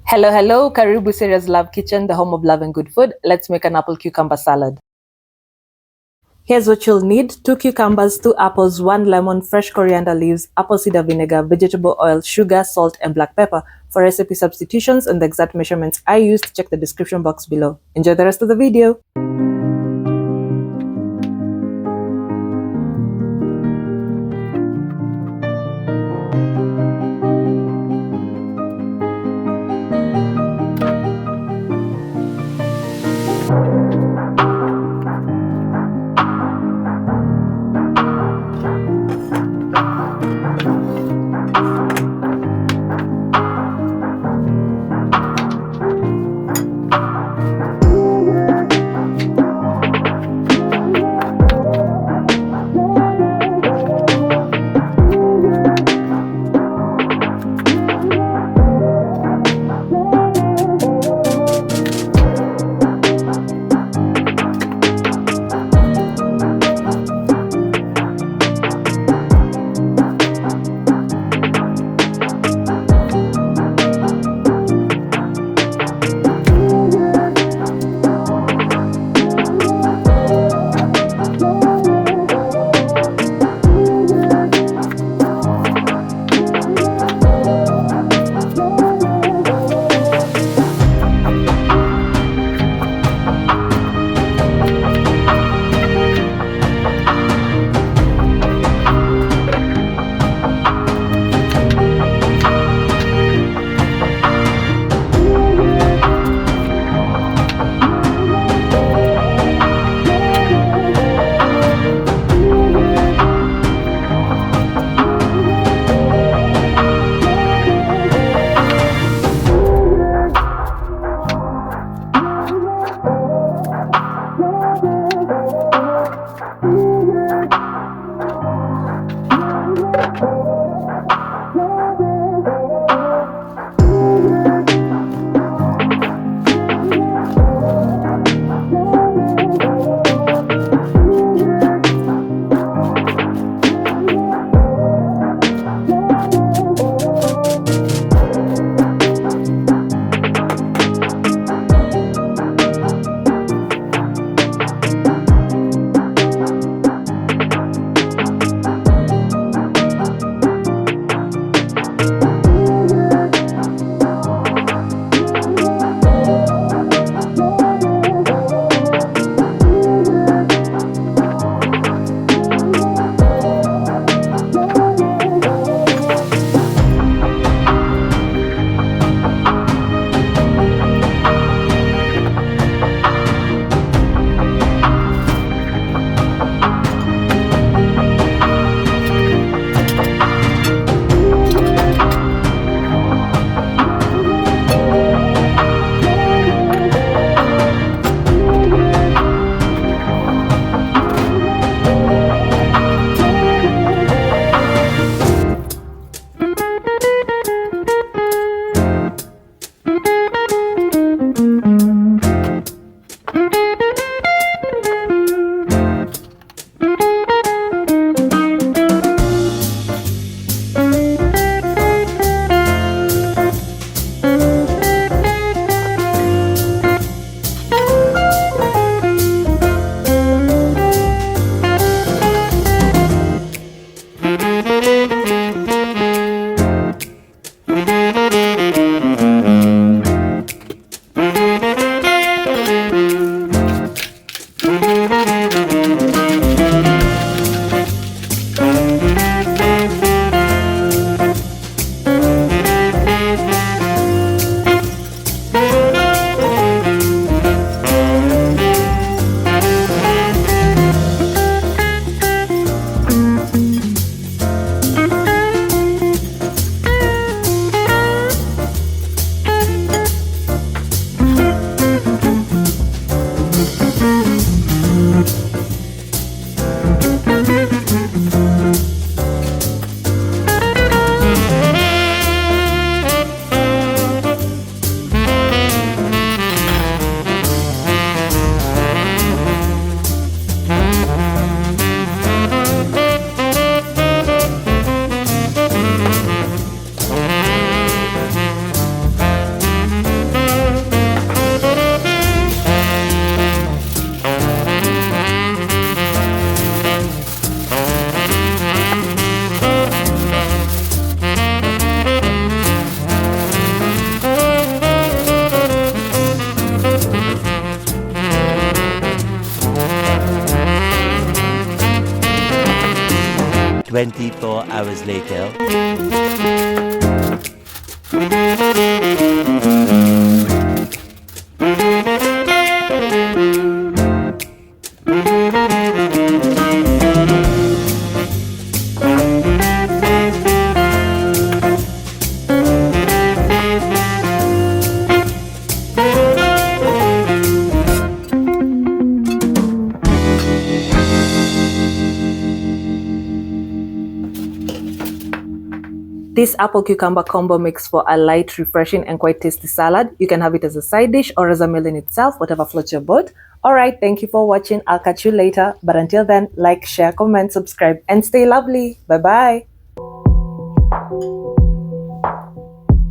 Hello, hello, Karibu Serious Love Kitchen, the home of love and good food. Let's make an apple cucumber salad. Here's what you'll need: 2 cucumbers, 2 apples, 1 lemon, fresh coriander leaves, apple cider vinegar, vegetable oil, sugar, salt, and black pepper. For recipe substitutions and the exact measurements I used, check the description box below. Enjoy the rest of the video. 24 hours later. This apple cucumber combo makes for a light, refreshing and quite tasty salad. You can have it as a side dish or as a meal in itself, whatever floats your boat. Alright, thank you for watching. I'll catch you later. But until then, like, share, comment, subscribe and stay lovely. Bye bye.